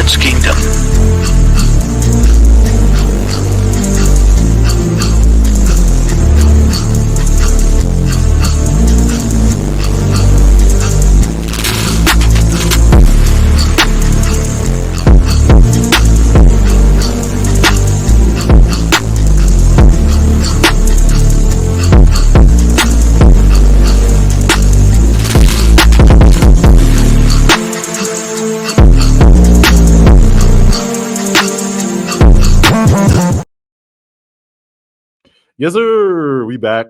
Sports Kingdom. Yes, sir. We back.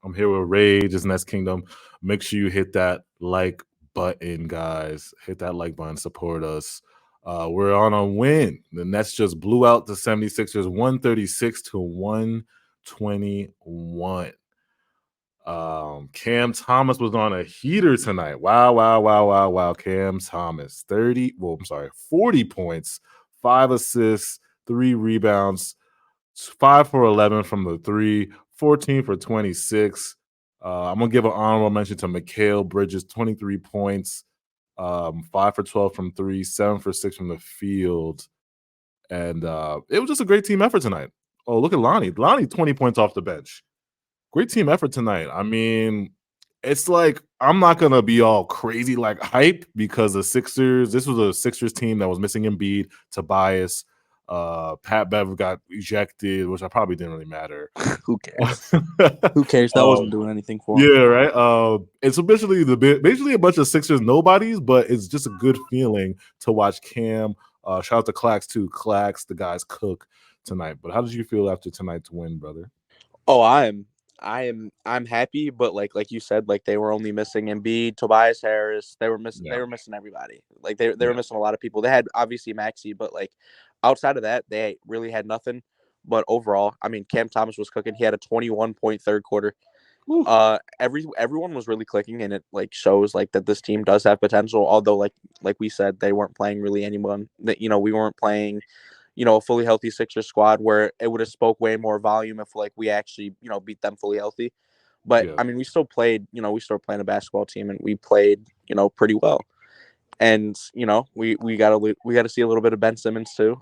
I'm here with Rage, it's Nets Kingdom. Make sure you hit that like button, guys. Hit that like button. Support us. We're on a win. The Nets just blew out the 76ers 136 to 121. Cam Thomas was on a heater tonight. Wow. Cam Thomas. 40 points, 5 assists, 3 rebounds, 5 for 11 from the 3, 14 for 26. I'm going to give an honorable mention to Mikal Bridges, 23 points, 5 for 12 from 3, 7 for 6 from the field. And it was just a great team effort tonight. Oh, look at Lonnie. Lonnie, 20 points off the bench. Great team effort tonight. I mean, it's like I'm not going to be all crazy like hype because this was a Sixers team that was missing Embiid, Tobias, Pat Bev got ejected, which I probably didn't really matter. Who cares? Who cares? That wasn't doing anything for him. Yeah, right. It's basically a bunch of Sixers nobodies, but it's just a good feeling to watch Cam. Shout out to Clax too. Clax, the guys cook tonight. But how did you feel after tonight's win, brother? Oh, I'm happy, but like you said, like they were only missing Embiid, Tobias Harris. They were missing everybody. Like they were missing a lot of people. They had obviously Maxey, but like outside of that, they really had nothing. But overall, I mean, Cam Thomas was cooking. He had a 21-point third quarter. Everyone was really clicking, and it like shows like that this team does have potential. Although like we said, they weren't playing really anyone that we weren't playing. A fully healthy Sixers squad where it would have spoke way more volume if like we actually, beat them fully healthy. But I mean, we still played, we still playing a basketball team and we played, pretty well. And, we got to see a little bit of Ben Simmons too.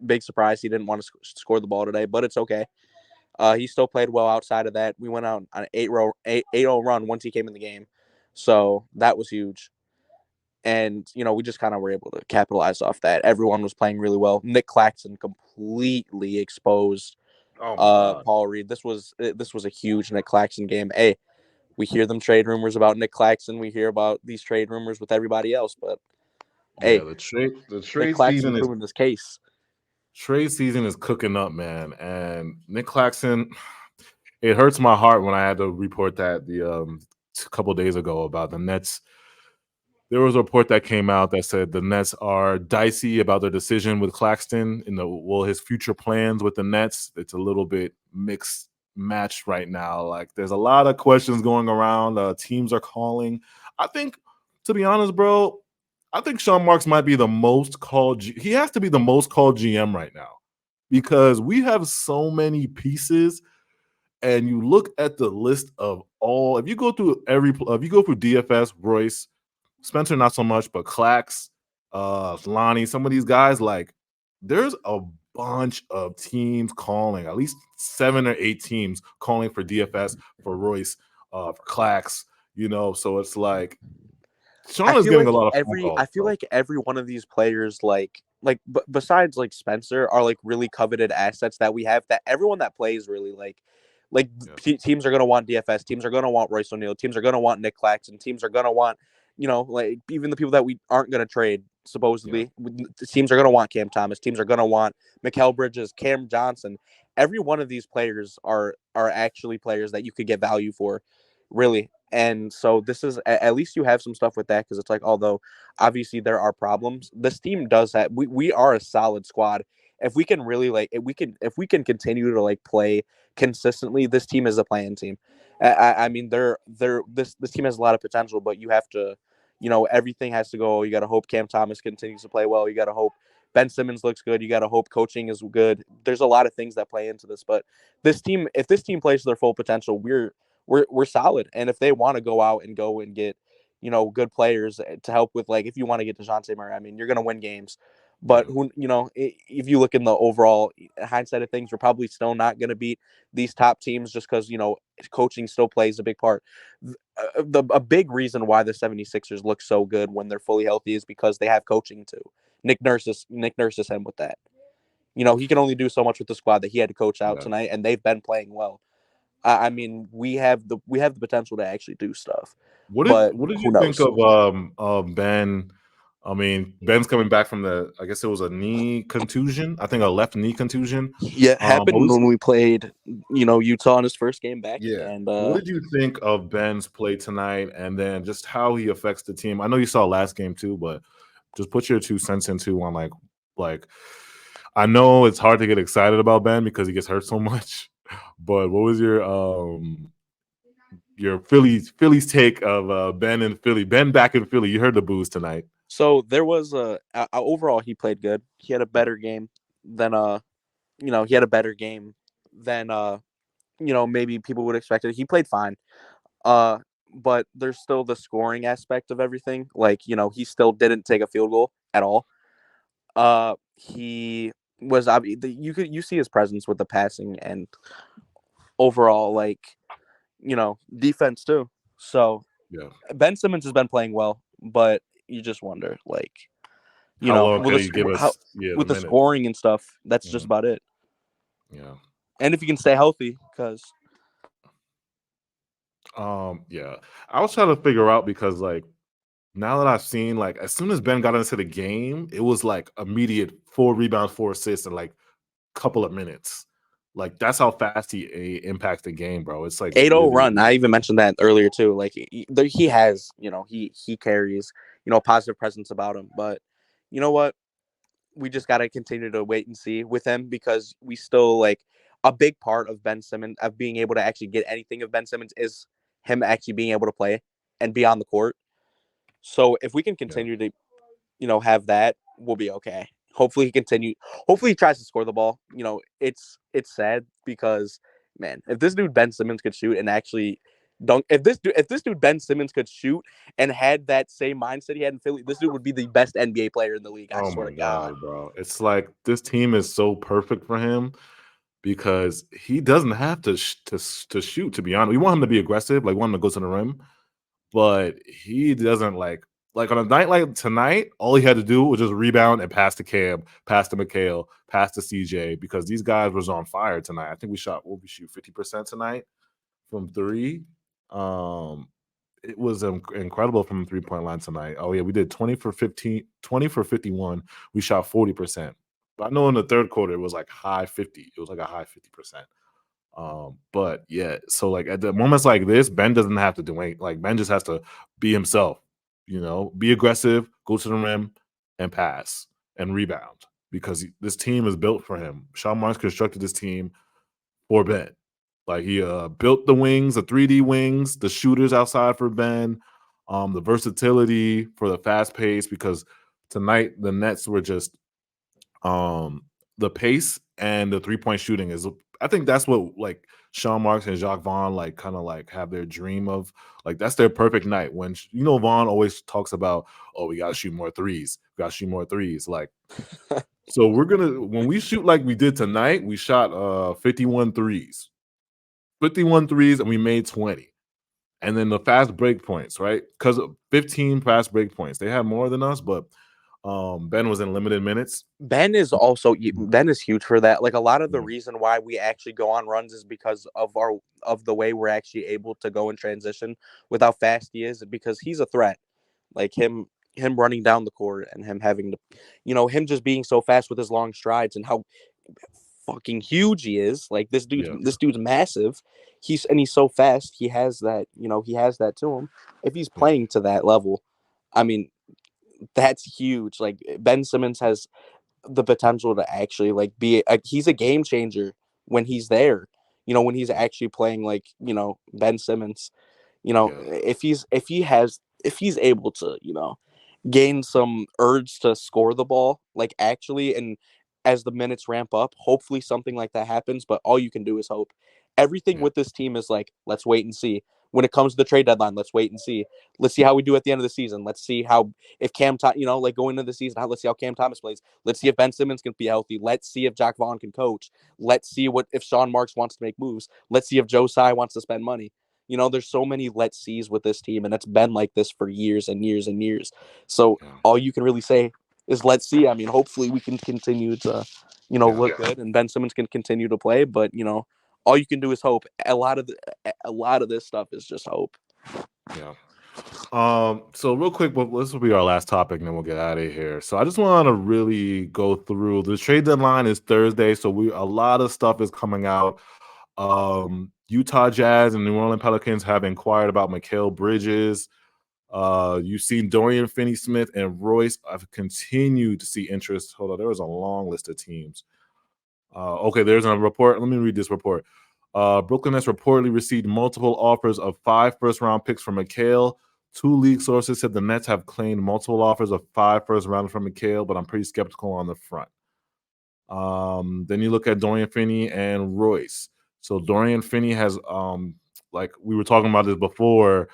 Big surprise. He didn't want to score the ball today, but it's okay. He still played well outside of that. We went out on an 8-0 run once he came in the game. So that was huge. And, we just kind of were able to capitalize off that. Everyone was playing really well. Nick Claxton completely exposed Paul Reed. This was a huge Nick Claxton game. Hey, we hear them trade rumors about Nick Claxton. We hear about these trade rumors with everybody else. But, hey, the trade Nick Claxton proving this case. Trade season is cooking up, man. And Nick Claxton, it hurts my heart when I had to report that a couple of days ago about the Nets. There was a report that came out that said the Nets are dicey about their decision with Claxton his future plans with the Nets. It's a little bit mixed match right now. Like there's a lot of questions going around. Teams are calling. I think, to be honest, bro, I think Sean Marks might be the most called. He has to be the most called GM right now because we have so many pieces. And you look at the list of all. If you go through DFS, Royce, Spencer, not so much, but Clax, Lonnie, some of these guys, like, there's a bunch of teams calling, at least 7 or 8 teams calling for DFS, for Royce, for Clax, so it's like, Sean is getting a lot of phone calls. I feel like every one of these players, besides, like, Spencer, are, like, really coveted assets that we have, that everyone that plays really, teams are going to want DFS, teams are going to want Royce O'Neale, teams are going to want Nick Claxton, teams are going to want even the people that we aren't going to trade, supposedly, teams are going to want Cam Thomas. Teams are going to want Mikal Bridges, Cam Johnson. Every one of these players are actually players that you could get value for, really. And so this is, at least you have some stuff with that, because it's like, although obviously there are problems, this team does have, we are a solid squad. If we can really if we can continue to play consistently, this team is a playing team. I mean, this team has a lot of potential, but you have to, everything has to go. You got to hope Cam Thomas continues to play well. You got to hope Ben Simmons looks good. You got to hope coaching is good. There's a lot of things that play into this, but this team, if this team plays to their full potential, we're solid. And if they want to go out and get, good players to help with, like, if you want to get DeJounte Murray, I mean, you're going to win games. But if you look in the overall hindsight of things, we're probably still not going to beat these top teams just because, coaching still plays a big part. A big reason why the 76ers look so good when they're fully healthy is because they have coaching too. Nick Nurse is him with that. He can only do so much with the squad that he had to coach out tonight, and they've been playing well. I mean, we have the potential to actually do stuff. What But did who you think knows? of Ben? I mean, Ben's coming back from I guess it was a knee contusion. I think a left knee contusion. Yeah, it happened when we played, Utah in his first game back. Yeah. And what did you think of Ben's play tonight, and then just how he affects the team? I know you saw last game too, but just put your 2 cents into on like. I know it's hard to get excited about Ben because he gets hurt so much, but what was your Phillies take of Ben in Philly? Ben back in Philly. You heard the boos tonight. So there was overall he played good. He had a better game than maybe people would expect it. He played fine. But there's still the scoring aspect of everything. Like, he still didn't take a field goal at all. He was you see his presence with the passing and overall, like, defense too. So Yeah. Ben Simmons has been playing well, but you just wonder, like, How long can you give us with the scoring and stuff, that's just about it. Yeah. And if you can stay healthy, because yeah. I was trying to figure out because now that I've seen, like, as soon as Ben got into the game, it was like immediate 4 rebounds, 4 assists in like a couple of minutes. Like, that's how fast he impacts the game, bro. It's like 8-0 run. I even mentioned that earlier too. Like, he has, he carries, a positive presence about him. But you know what? We just got to continue to wait and see with him, because we still, like, a big part of Ben Simmons, of being able to actually get anything of Ben Simmons, is him actually being able to play and be on the court. So if we can continue to, have that, we'll be okay. Hopefully he tries to score the ball. It's sad because, man, if this dude Ben Simmons could shoot and actually dunk, if this dude Ben Simmons could shoot and had that same mindset he had in Philly, this dude would be the best NBA player in the league. I swear to God, bro. It's like this team is so perfect for him because he doesn't have to shoot, to be honest. We want him to be aggressive, like, want him to go to the rim, but he doesn't like on a night like tonight, all he had to do was just rebound and pass to Cam, pass to Mikal, pass to CJ, because these guys was on fire tonight. I think we shoot 50% tonight from 3. It was incredible from the 3-point line tonight. Oh yeah, we did 20 for 51. We shot 40%. But I know in the third quarter it was like high 50. It was like a high 50%. But yeah, so like at the moments like this, Ben doesn't have to do anything. Like, Ben just has to be himself, be aggressive, go to the rim, and pass and rebound, because this team is built for him. Sean Marks constructed this team for Ben. Like, he built the wings, the 3D wings, the shooters outside for Ben, the versatility for the fast pace, because tonight the Nets were just the pace and the 3-point shooting is, I think that's what, like, Sean Marks and Jacques Vaughn, like, kind of like have their dream of. Like, that's their perfect night. When Vaughn always talks about, oh, we gotta shoot more threes. We gotta shoot more threes. Like, so when we shoot like we did tonight, we shot 51 threes. 51 threes, and we made 20. And then the fast break points, right? Because 15 fast break points. They have more than us, but Ben was in limited minutes. Ben is huge for that. Like, a lot of the reason why we actually go on runs is because of the way we're actually able to go in transition with how fast he is, because he's a threat. Like, him running down the court and him having to, him just being so fast with his long strides and how fucking huge he is. Like, this dude's massive. He's so fast. He has that, to him. If he's playing to that level, I mean, that's huge. Like, Ben Simmons has the potential to actually, like, he's a game changer when he's there. When he's actually playing, like, Ben Simmons. If he's able to, gain some urge to score the ball, like, actually, and as the minutes ramp up, hopefully something like that happens. But all you can do is hope. Everything with this team is like, let's wait and see. when it comes to the trade deadline, let's wait and see. Let's see how we do at the end of the season. Let's see how if Cam, like going into the season, let's see how Cam Thomas plays. Let's see if Ben Simmons can be healthy. Let's see if Jack Vaughn can coach. Let's see if Sean Marks wants to make moves. Let's see if Joe Tsai wants to spend money. There's so many let's sees with this team, and it's been like this for years and years and years. So all you can really say is let's see. I mean, hopefully we can continue to, look good, and Ben Simmons can continue to play. But all you can do is hope. A lot of this stuff is just hope. Yeah. So real quick, this will be our last topic, and then we'll get out of here. So I just want to really go through the trade deadline is Thursday, so a lot of stuff is coming out. Utah Jazz and New Orleans Pelicans have inquired about Mikal Bridges. You've seen Dorian Finney-Smith and Royce. I've continued to see interest. Hold on, there was a long list of teams. Okay, there's a report. Let me read this report. Brooklyn has reportedly received multiple offers of 5 first-round picks from Mikal. 2 league sources said the Nets have claimed multiple offers of 5 first-rounders from Mikal, but I'm pretty skeptical on the front. Then you look at Dorian Finney and Royce. So Dorian Finney has, like we were talking about this before,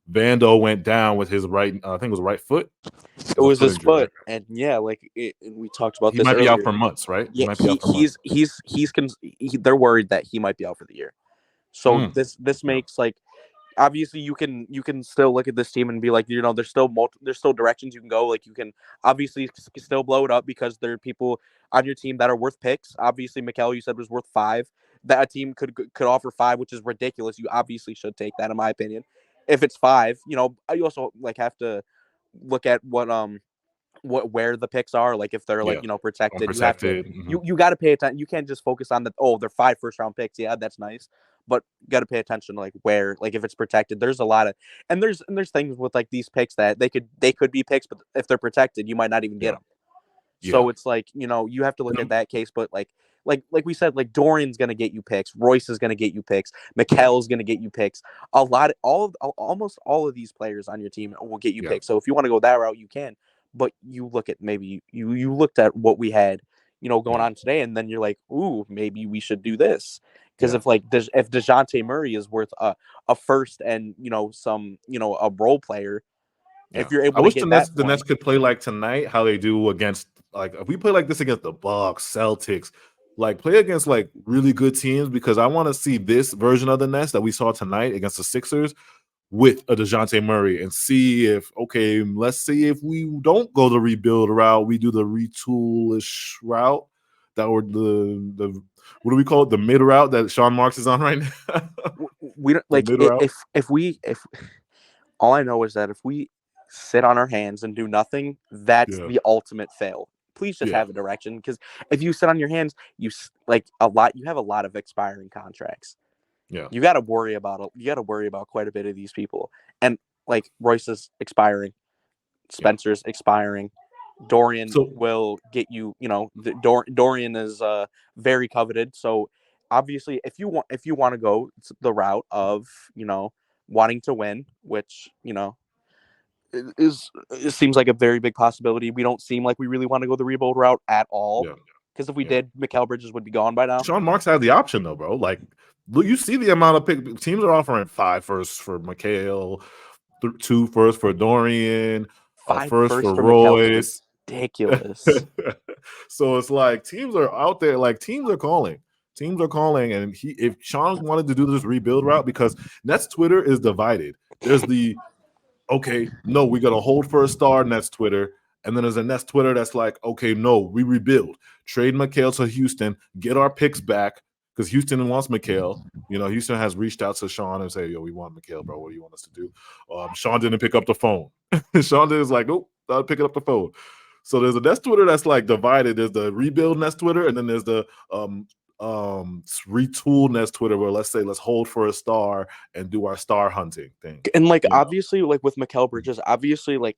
Vando went down with his right, I think it was right foot. It was his foot, and we talked about he this. He might earlier. be out for months, right? Yeah, they're worried that he might be out for the year. So this makes like, obviously you can still look at this team and be like, there's still directions you can go. Like you can obviously still blow it up because there are people on your team that are worth picks. Obviously, Mikal, you said was worth 5. That a team could offer 5, which is ridiculous. You obviously should take that, in my opinion. If it's 5, you also like have to look at where the picks are, like if they're protected. You have to you got to pay attention. You can't just focus on they're 5 first-round picks. Yeah, that's nice, but you got to pay attention to like where, like if it's protected. There's a lot of and there's things with like these picks that they could be picks, but if they're protected, you might not even get them. So it's like you have to look at that case, but like we said, like Dorian's gonna get you picks, Royce is gonna get you picks, Mikal's gonna get you picks. Almost all of these players on your team will get you picks. So if you want to go that route, you can. But you look at maybe you looked at what we had, going on today, and then you're like, ooh, maybe we should do this. Because if DeJounte Murray is worth a first and some a role player, if you're able to get the Nets could play like tonight, how they do against, like if we play like this against the Bucks, Celtics, like play against like really good teams, because I want to see this version of the Nets that we saw tonight against the Sixers with a DeJounte Murray, and see if let's see if we don't go the rebuild route, we do the retoolish route, that or the what do we call it, the mid route that Sean Marks is on right now. We don't like if all I know is that if we sit on our hands and do nothing, that's the ultimate fail. Please just have a direction, because if you sit on your hands, you have a lot of expiring contracts. Yeah, you got to worry about quite a bit of these people, and like Royce is expiring, Spencer's expiring, Dorian will get you. Dorian is very coveted. So obviously, if you want to go the route of wanting to win, which it seems like a very big possibility. We don't seem like we really want to go the rebuild route at all. Because if we did, Mikal Bridges would be gone by now. Sean Marks had the option though, bro. Like, look, you see the amount of teams are offering 5 firsts for Mikal, 2 firsts for Dorian, 5 first for Royce. Ridiculous. So it's like teams are out there, like teams are calling, and if Sean wanted to do this rebuild route, because Nets Twitter is divided. There's the no, we got to hold for a star Nets Twitter. And then there's a Nets Twitter that's like, okay, no, we rebuild. Trade Mikal to Houston, get our picks back, because Houston wants Mikal. Houston has reached out to Sean and say, yo, we want Mikal, bro. What do you want us to do? Sean didn't pick up the phone. Sean is like, nope, not picking up the phone. So there's a Nets Twitter that's like divided. There's the rebuild Nets Twitter, and then there's the retool Nets Twitter, where let's hold for a star and do our star hunting thing. And obviously, like with Mikal Bridges, obviously, like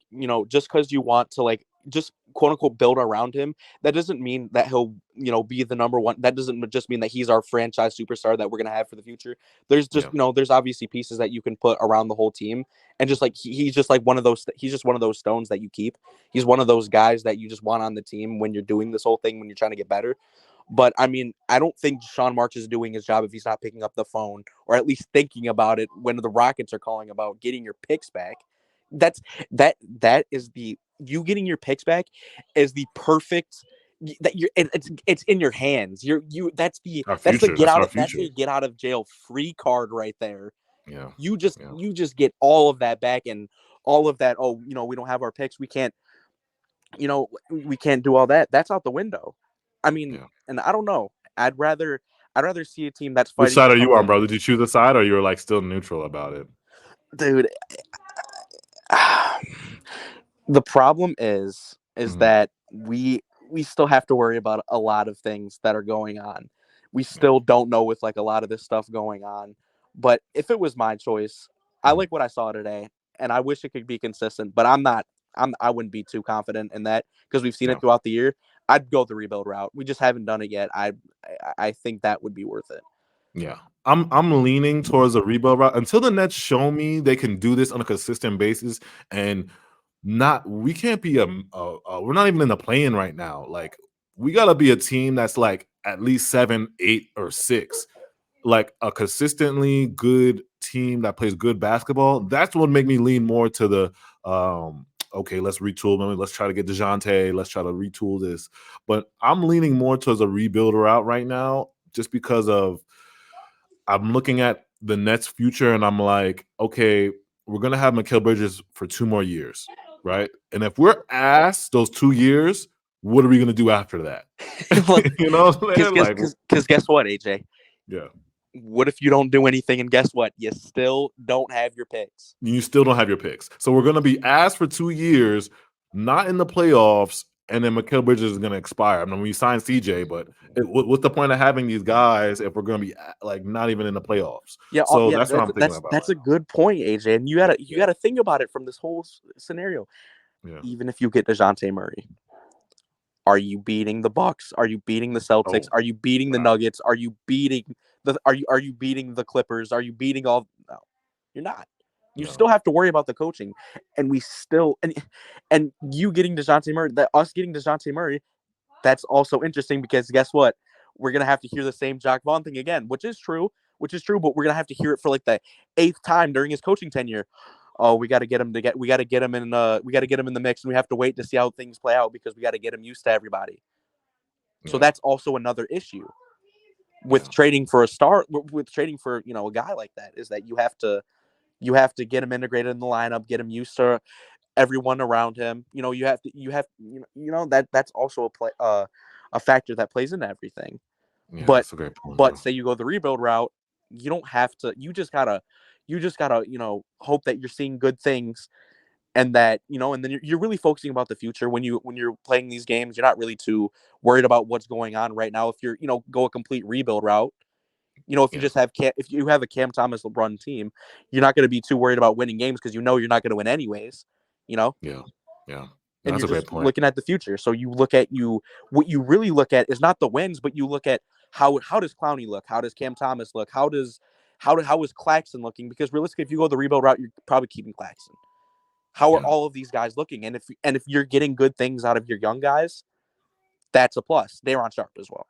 just because you want to just quote unquote build around him, that doesn't mean that he'll be the number one. That doesn't just mean that he's our franchise superstar that we're gonna have for the future. There's just there's obviously pieces that you can put around the whole team, and just like he's just like one of those. He's just one of those stones that you keep. He's one of those guys that you just want on the team when you're doing this whole thing, when you're trying to get better. But I mean, I don't think Sean Marks is doing his job if he's not picking up the phone or at least thinking about it when the Rockets are calling about getting your picks back. That is the you getting your picks back is the perfect that you're it's in your hands. That's the Our future. That's our future. the get out of jail free card right there. Yeah. You just get all of that back and all of that. Oh, we don't have our picks. We can't do all that. That's out the window. I mean, and I don't know. I'd rather see a team that's fighting. Which side are you on, bro? Did you choose a side, or you're like still neutral about it? Dude, the problem is that we still have to worry about a lot of things that are going on. We still don't know with like a lot of this stuff going on. But if it was my choice, I like what I saw today, and I wish it could be consistent. But I wouldn't be too confident in that because we've seen it throughout the year. I'd go the rebuild route. We just haven't done it yet. I think that would be worth it. Yeah, I'm leaning towards a rebuild route until the Nets show me they can do this on a consistent basis, and we can't be we're not even in the play-in right now. Like, we gotta be a team that's like at least 7, 8, or 6, like a consistently good team that plays good basketball. That's what would make me lean more to the okay, let's retool. Let's try to get DeJounte. Let's try to retool this. But I'm leaning more towards a rebuild route right now, just because of I'm looking at the Nets' future, and I'm like, okay, we're gonna have Mikal Bridges for 2 more years, right? And if we're asked those 2 years, what are we gonna do after that? Because guess what, AJ? Yeah. What if you don't do anything, and guess what? You still don't have your picks. You still don't have your picks. So we're gonna be asked for 2 years, not in the playoffs. And then Mikal Bridges is going to expire. I mean, we signed CJ, but what's the point of having these guys if we're going to be like not even in the playoffs? Yeah, so that's what I'm thinking about. That's a good point, AJ. And you gotta think about it from this whole scenario. Yeah. Even if you get DeJounte Murray, are you beating the Bucks? Are you beating the Celtics? Are you beating the Nuggets? Are you beating Are you beating the Clippers? Are you beating all? No, you're not. You still have to worry about the coaching, and we still and you getting DeJounte Murray, us getting DeJounte Murray, that's also interesting because guess what? We're gonna have to hear the same Jacques Vaughn thing again, which is true, but we're gonna have to hear it for like the 8th time during his coaching tenure. Oh, we got to get him in the mix, and we have to wait to see how things play out because we got to get him used to everybody. Yeah. So that's also another issue with trading for a star, with trading for a guy like that, is that you have to get him integrated in the lineup, get him used to everyone around him. That's also a factor that plays into everything. Yeah, but say you go the rebuild route, you don't have to. You just gotta hope that you're seeing good things, and that and then you're really focusing about the future when you're playing these games. You're not really too worried about what's going on right now. If you're go a complete rebuild route. If you have a Cam Thomas LeBron team, you're not going to be too worried about winning games because you're not going to win anyways. Yeah. And you're just looking at the future. So what you really look at is not the wins, but you look at how does Clowney look? How does Cam Thomas look? How is Claxton looking? Because realistically, if you go the rebuild route, you're probably keeping Claxton. How are all of these guys looking? And if you're getting good things out of your young guys, that's a plus. Daron Sharp as well.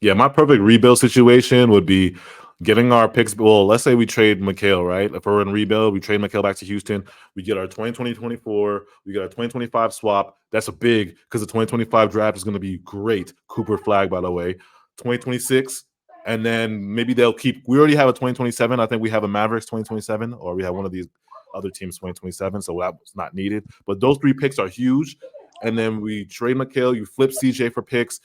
Yeah, my perfect rebuild situation would be getting our picks. Well, let's say we trade Mikal, right? If we're in rebuild, we trade Mikal back to Houston. We get our 2020-24. We get our 2025 swap. That's a big, because the 2025 draft is going to be great. Cooper Flag, by the way. 2026, and then maybe they'll keep. We already have a 2027. I think we have a Mavericks 2027, or we have one of these other teams 2027. So that was not needed. But those 3 picks are huge. And then we trade Mikal. You flip CJ for picks.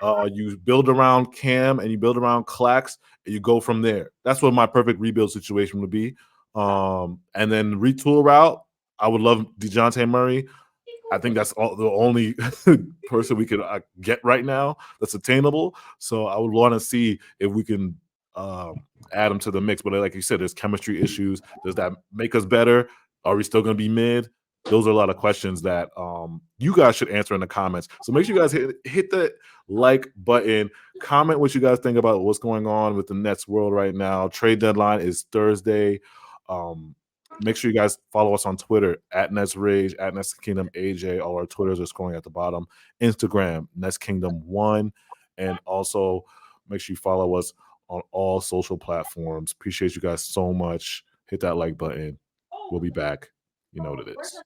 You build around Cam and you build around Clax, and you go from there. That's what my perfect rebuild situation would be. And then retool route, I would love DeJounte Murray. I think that's the only person we could get right now that's attainable. So I would want to see if we can add him to the mix. But like you said, there's chemistry issues. Does that make us better? Are we still going to be mid? Those are a lot of questions that you guys should answer in the comments. So make sure you guys hit the like button. Comment what you guys think about what's going on with the Nets world right now. Trade deadline is Thursday. Make sure you guys follow us on Twitter at Nets Rage, at Nets Kingdom AJ. All our Twitters are scrolling at the bottom. Instagram, Nets Kingdom 1. And also make sure you follow us on all social platforms. Appreciate you guys so much. Hit that like button. We'll be back. You know what it is.